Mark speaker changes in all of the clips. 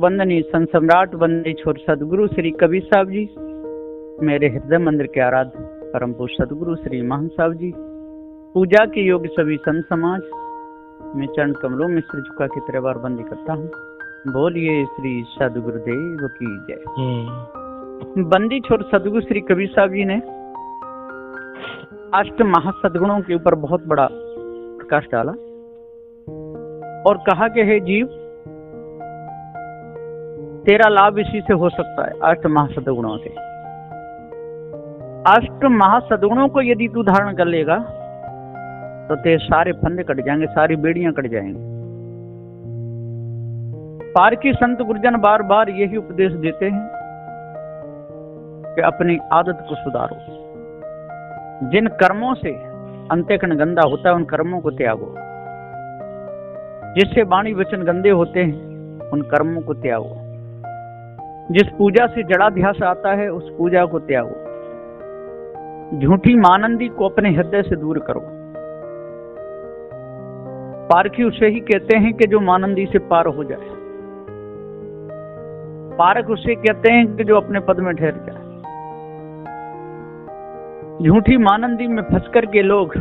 Speaker 1: वंदनीय संत सम्राट वंदनीय छोर सदगुरु श्री कबीर साहब जी, मेरे हृदय मंदिर के आराध्य परम पूज्य सदगुरु श्री महान साहब जी, पूजा के योग्य सभी संत समाज, मैं चरण कमलों में सिर झुका के तेरे बार बंदी करता हूँ। बोलिए श्री सदगुरुदेव की जय। बंदी छोर सदगुरु श्री कबीर साहब जी ने अष्ट महासदगुणों के ऊपर बहुत बड़ा प्रकाश डाला और कहा कि हे जीव, तेरा लाभ इसी से हो सकता है, अष्ट महासदगुणों से। अष्ट महासदगुणों को यदि तू धारण कर लेगा तो तेरे सारे फंदे कट जाएंगे, सारी बेड़ियां कट जाएंगी। पारकी संत गुरुजन बार बार यही उपदेश देते हैं कि अपनी आदत को सुधारो। जिन कर्मों से अंतःकरण गंदा होता है उन कर्मों को त्यागो। जिससे वाणी वचन गंदे होते हैं उन कर्मों को त्यागो। जिस पूजा से जड़ाध्यास आता है उस पूजा को त्यागो। झूठी मानंदी को अपने हृदय से दूर करो। पारखी उसे ही कहते हैं कि जो मानंदी से पार हो जाए। पारक उसे कहते हैं कि जो अपने पद में ठहर जाए। झूठी मानंदी में फंस कर के लोग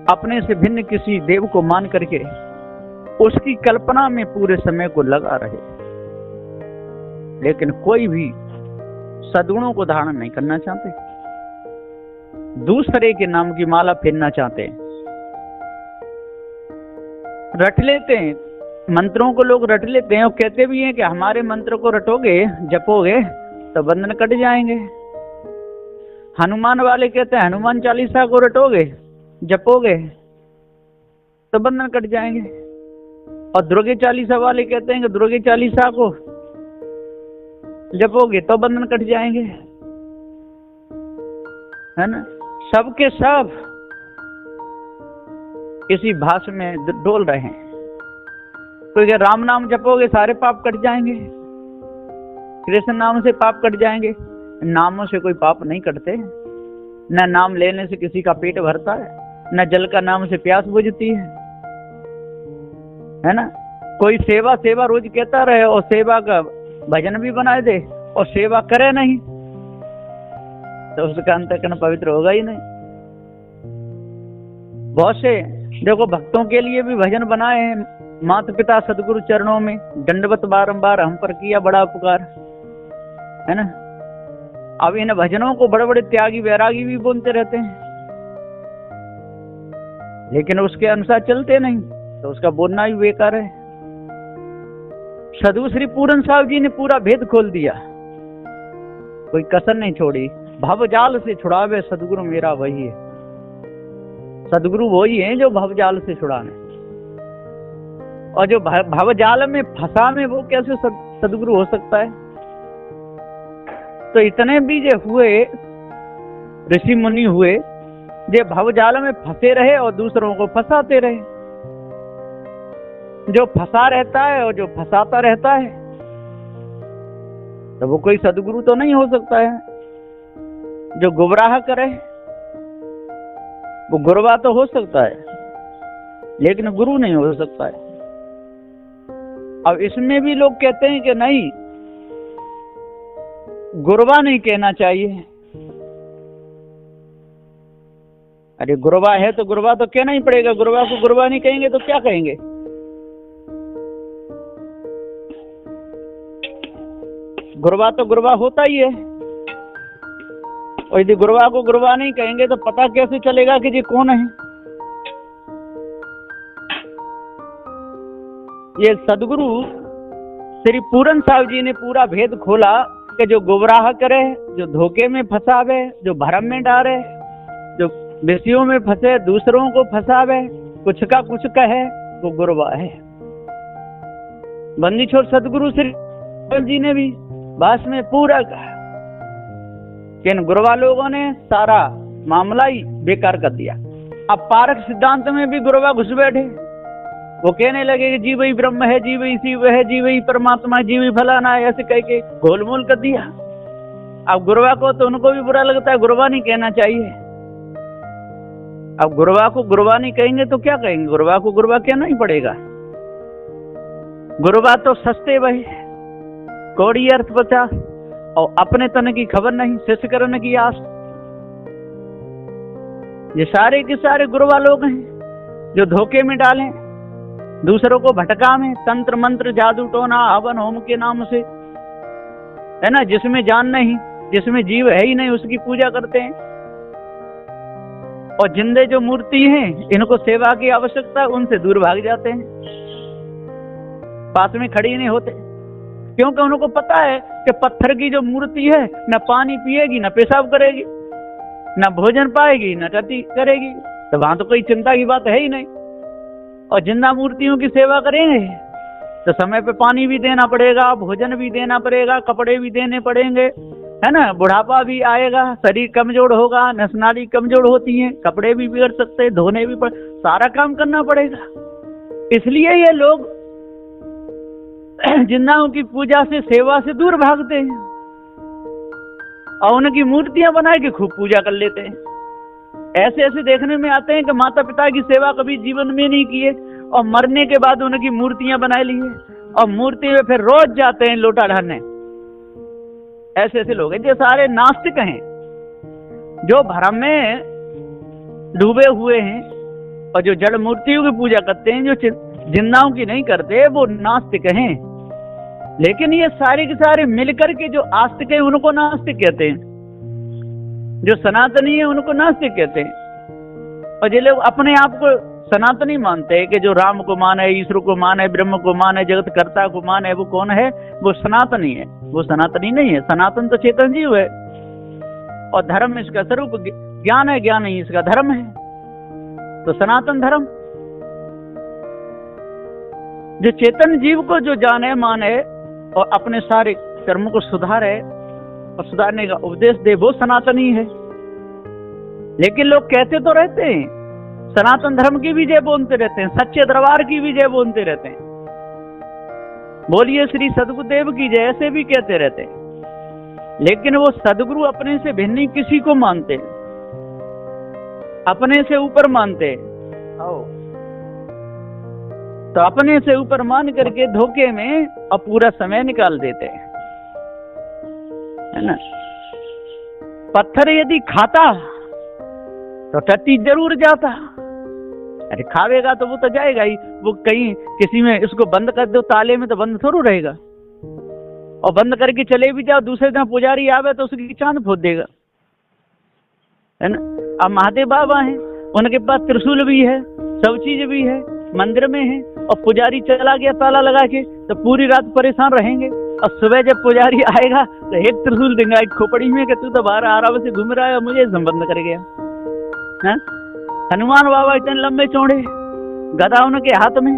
Speaker 1: अपने से भिन्न किसी देव को मान करके उसकी कल्पना में पूरे समय को लगा रहे, लेकिन कोई भी सद्गुणों को धारण नहीं करना चाहते। दूसरे के नाम की माला फेरना चाहते हैं। रट लेते हैं मंत्रों को, लोग रट लेते हैं और कहते भी हैं कि हमारे मंत्र को रटोगे, जपोगे तो बंधन कट जाएंगे। हनुमान वाले कहते हैं हनुमान चालीसा को रटोगे, जपोगे तो बंधन कट जाएंगे। और दुर्गे चालीसा वाले कहते हैं कि दुर्गे चालीसा को जपोगे तो बंधन कट जाएंगे, है ना। सबके सब इसी भाषा में डोल रहे हैं। तो ये राम नाम जपोगे सारे पाप कट जाएंगे, कृष्ण नाम से पाप कट जाएंगे। नामों से कोई पाप नहीं कटते। न नाम लेने से किसी का पेट भरता है, न जल का नाम से प्यास बुझती है ना। कोई सेवा सेवा रोज कहता रहे और सेवा का भजन भी बनाए दे और सेवा करे नहीं तो उसका अंतःकरण पवित्र होगा ही नहीं। बहुत से देखो भक्तों के लिए भी भजन बनाए हैं। माता पिता सदगुरु चरणों में दंडवत बारंबार हम पर किया बड़ा उपकार, है ना। अब इन भजनों को बड़े बड़े त्यागी वैरागी भी बोलते रहते हैं, लेकिन उसके अनुसार चलते नहीं तो उसका बोलना भी बेकार है। सदगुरु श्री पूरन साहब जी ने पूरा भेद खोल दिया, कोई कसर नहीं छोड़ी। भवजाल से छुड़ावे सदगुरु मेरा वही है। सदगुरु वही है जो भवजाल से छुड़ाने, और जो भवजाल में फंसा में वो कैसे सदगुरु हो सकता है। तो इतने भी जो हुए ऋषि मुनि हुए जो भवजाल में फंसे रहे और दूसरों को फंसाते रहे। जो फंसा रहता है और जो फंसाता रहता है तो वो कोई सदगुरु तो नहीं हो सकता है। जो गुमराह करे वो गुरवा तो हो सकता है, लेकिन गुरु नहीं हो सकता है। अब इसमें भी लोग कहते हैं कि नहीं, गुरवा नहीं कहना चाहिए। अरे गुरवा है तो गुरवा तो कहना ही पड़ेगा। गुरवा को गुरवा नहीं कहेंगे तो क्या कहेंगे। गुरवा तो गुरवा होता ही है, और यदि गुरवा को गुरवा नहीं कहेंगे तो पता कैसे चलेगा कि ये कौन है। ये सदगुरु श्री पूरन साहब जी ने पूरा भेद खोला कि जो गुमराह करे, जो धोखे में फंसावे, जो भरम में डाले, जो विषयों में फंसे, दूसरों को फंसावे, कुछ का कुछ कहे, वो गुरवा है। बंदी छोर सदगुरु श्री जी ने भी बस में पूरा कहा कि इन गुरवा लोगों ने सारा मामला ही बेकार कर दिया। अब पारक सिद्धांत में भी गुरवा घुस बैठे। वो कहने लगे कि जीव ही ब्रह्म है, जीव ही शिव है, जीव ही परमात्मा, जीव ही फलाना है, ऐसे कह के गोलमोल कर दिया। अब गुरवा को तो उनको भी बुरा लगता है, गुरवा नहीं कहना चाहिए। अब गुरवा को गुरवा नहीं कहेंगे तो क्या कहेंगे। गुरवा को गुरवा कहना ही पड़ेगा। गुरुबा तो सस्ते भाई, कौड़ी अर्थ 50, और अपने तन की खबर नहीं, शिष्य करने की आस। ये सारे के सारे गुरुबा लोग हैं जो धोखे में डालें, दूसरों को भटका में, तंत्र मंत्र जादू टोना हवन होम के नाम से, है ना, जिसमें जान नहीं, जिसमें जीव है ही नहीं, उसकी पूजा करते हैं। और जिंदे जो मूर्ति हैं, इनको सेवा की आवश्यकता, उनसे दूर भाग जाते हैं, पास में खड़ी नहीं होते, क्योंकि उनको पता है कि पत्थर की जो मूर्ति है न पानी पिएगी, न पेशाब करेगी, न भोजन पाएगी, न टटी करेगी, तो वहां तो कोई चिंता की बात है ही नहीं। और जिंदा मूर्तियों की सेवा करेंगे तो समय पे पानी भी देना पड़ेगा, भोजन भी देना पड़ेगा, कपड़े भी देने पड़ेंगे, है ना, बुढ़ापा भी आएगा, शरीर कमजोर होगा, नस नाड़ी कमजोर होती है, कपड़े भी बिगड़ सकते हैं, धोने भी सारा काम करना पड़ेगा। इसलिए ये लोग जिन्नाओं की पूजा से, सेवा से दूर भागते हैं और उनकी मूर्तियां बना के खूब पूजा कर लेते हैं। ऐसे ऐसे देखने में आते हैं कि माता पिता की सेवा कभी जीवन में नहीं किए और मरने के बाद उनकी मूर्तियां बना ली है और मूर्ति में फिर रोज जाते हैं लोटा ढालने। ऐसे ऐसे लोग हैं जो सारे नास्तिक हैं, जो भ्रम में डूबे हुए हैं और जो जड़ मूर्तियों की पूजा करते हैं, जो जिन्नाओं की नहीं करते, वो नास्तिक हैं। लेकिन ये सारे के सारे मिलकर के जो आस्तिक हैं उनको नास्तिक कहते हैं, जो सनातनी है उनको नास्तिक कहते हैं। और जो लोग अपने आप को सनातनी मानते हैं कि जो राम को माने, ईश्वर को माने, ब्रह्म को माने, जगत कर्ता को माने, वो कौन है? वो सनातनी है। वो सनातनी नहीं है। सनातन तो चेतन जीव है और धर्म इसका स्वरूप ज्ञान है, ज्ञान ही इसका धर्म है। तो सनातन धर्म जो चेतन जीव को जो जाने माने और अपने सारे कर्मों को सुधारे और सुधारने का उपदेश दे, वो सनातनी है। लेकिन लोग कहते तो रहते हैं, सनातन धर्म की भी जय बोलते रहते हैं, सच्चे दरबार की भी जय बोलते रहते हैं, बोलिए श्री सदगुरुदेव की जय, ऐसे भी कहते रहते हैं। लेकिन वो सदगुरु अपने से भिन्न किसी को मानते, अपने से ऊपर मानते। तो अपने से ऊपर मान करके धोखे में और पूरा समय निकाल देते हैं, है ना। पत्थर यदि खाता तो टट्टी जरूर जाता। अरे खावेगा तो वो तो जाएगा ही, वो कहीं किसी में इसको बंद कर दो ताले में तो बंद थोड़ा रहेगा। और बंद करके चले भी जाओ, दूसरे दिन पुजारी आवे तो उसकी चांद फोड़ देगा, है ना। अब महादेव बाबा हैं, उनके पास त्रिशूल भी है, सब चीज भी है, मंदिर में है, और पुजारी चला गया ताला लगा के तो पूरी रात परेशान रहेंगे। और सुबह जब पुजारी आएगा तो एक त्रिशूल देंगे एक खोपड़ी में कि तू तो बाहर आराम से घूम रहा है, मुझे बंद कर गया है। हनुमान बाबा इतने लंबे चौड़े, गदा उनके हाथ में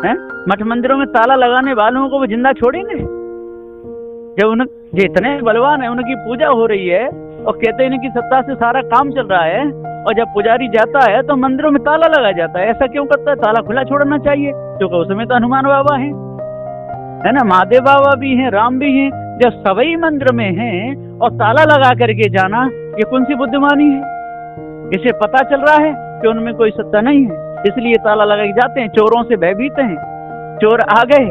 Speaker 1: है। मठ मंदिरों में ताला लगाने वालों को वो जिंदा छोड़ेंगे? जब इतने बलवान है, उनकी पूजा हो रही है और कहते हैं इनकी सत्ता से सारा काम चल रहा है, और जब पुजारी जाता है तो मंदिरों में ताला लगा जाता है। ऐसा क्यों करता है? ताला खुला छोड़ना चाहिए, क्योंकि उसमें तो हनुमान बाबा हैं, है ना, महादेव बाबा भी हैं, राम भी हैं। जब सभी मंदिर में हैं और ताला लगा करके जाना, ये कौन सी बुद्धिमानी है? इसे पता चल रहा है कि उनमें कोई सत्ता नहीं है, इसलिए ताला लगा के जाते हैं। चोरों से भयभीत हैं, चोर आ गए,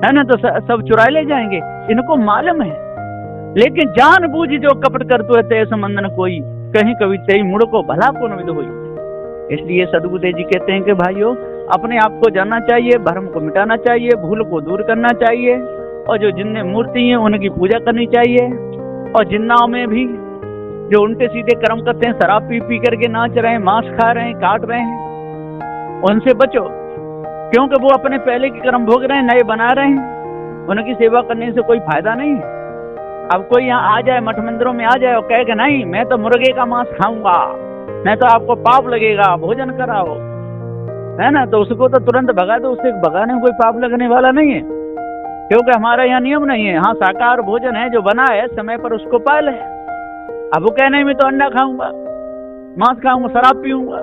Speaker 1: है ना, तो सब चुरा ले जाएंगे, इनको मालूम है। लेकिन जानबूझ जो कपट करते रहते हैं, संबंधन कोई कहीं कभी तेरी मुड़ को भला को न विद होई। इसलिए सदगुरुदेव जी कहते हैं कि भाइयों, अपने आप को जानना चाहिए, भ्रम को मिटाना चाहिए, भूल को दूर करना चाहिए, और जो जिनने मूर्ति हैं उनकी पूजा करनी चाहिए। और जिन्नाओं में भी जो उल्टे सीधे कर्म करते हैं, शराब पी पी करके नाच रहे हैं, मांस खा रहे हैं, काट रहे हैं, उनसे बचो, क्योंकि वो अपने पहले के कर्म भोग रहे हैं, नए बना रहे हैं। उनकी सेवा करने से कोई फायदा नहीं है। अब कोई यहाँ आ जाए, मठ मंदिरों में आ जाए और कहे कि नहीं मैं तो मुर्गे का मांस खाऊंगा, मैं तो आपको पाप लगेगा, भोजन कराओ, है ना, तो उसको तो तुरंत भगा दो। उससे भगाने में कोई पाप लगने वाला नहीं है, क्योंकि हमारा यहाँ नियम नहीं है। हाँ, शाकाहार भोजन है, जो बना है समय पर उसको पाल है। अब वो कहने में तो अंडा खाऊंगा, मांस खाऊंगा, शराब पीऊंगा,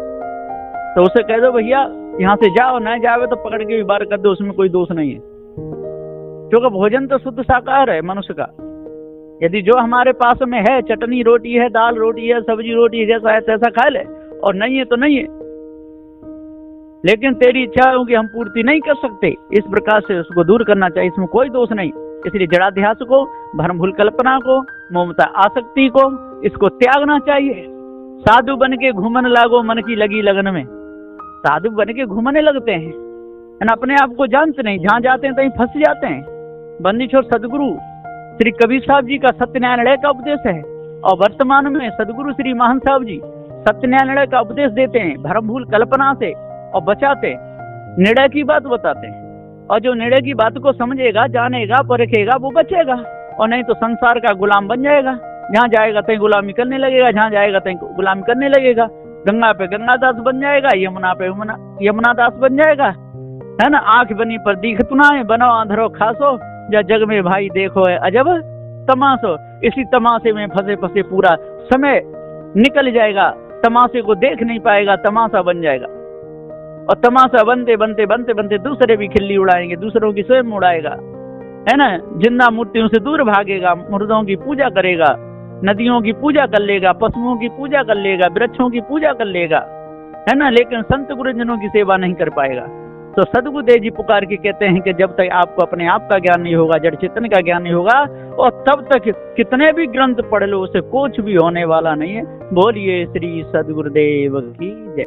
Speaker 1: तो उसे कह दो भैया यहाँ से जाओ, न जावे तो पकड़ के भी बार कर दो, उसमें कोई दोष नहीं है, क्योंकि भोजन तो शुद्ध शाकाहार है मनुष्य का। यदि जो हमारे पास में है, चटनी रोटी है, दाल रोटी है, सब्जी रोटी है, जैसा है तैसा खा ले, और नहीं है तो नहीं है। लेकिन तेरी इच्छाओं की हम पूर्ति नहीं कर सकते, इस प्रकार से उसको दूर करना चाहिए, इसमें कोई दोष नहीं। इसलिए जड़ाध्यास को, भ्रम भूल कल्पना को, ममता आसक्ति को, इसको त्यागना चाहिए। साधु बन के घूमने लागो मन की लगी लगन में, साधु बन के घूमने लगते हैं, अपने आप को जानते नहीं, जहां जाते हैं कहीं फंस जाते हैं। बंदी छोड़ सदगुरु श्री कबीर साहब जी का सत्यनारायण का उपदेश है, और वर्तमान में सदगुरु श्री महान साहब जी सत्यनारायण का उपदेश देते हैं, भ्रम भूल कल्पना से और बचाते, निर्णय की बात बताते हैं। और जो निर्णय की बात को समझेगा, जानेगा, परखेगा, वो बचेगा, और नहीं तो संसार का गुलाम बन जाएगा। जहाँ जाएगा कहीं गुलामी करने लगेगा, जहाँ जाएगा कहीं गुलामी करने लगेगा। गंगा पे गंगादास बन जाएगा, यमुना पे यमुना दास बन जाएगा, है ना। आंख बनी पर दीख तुनाए, बनो आंधरो खासो, या जग में भाई देखो है अजब तमाशो। इसी तमाशे में फंसे फंसे पूरा समय निकल जाएगा, तमाशे को देख नहीं पाएगा, तमाशा बन जाएगा। और तमाशा बनते बनते बनते बनते दूसरे भी खिल्ली उड़ाएंगे, दूसरों की स्वयं उड़ाएगा, है ना। जिंदा मूर्तियों से दूर भागेगा, मुर्दों की पूजा करेगा, नदियों की पूजा कर लेगा, पशुओं की पूजा कर लेगा, वृक्षों की पूजा कर लेगा, है ना। लेकिन संत गुरुजनों की सेवा नहीं कर पाएगा। तो सदगुरुदेव जी पुकार के कहते हैं कि जब तक आपको अपने आप का ज्ञान नहीं होगा, जड़ चेतन का ज्ञान नहीं होगा, और तब तक कितने भी ग्रंथ पढ़ लो, उसे कुछ भी होने वाला नहीं है। बोलिए श्री सदगुरुदेव की जय।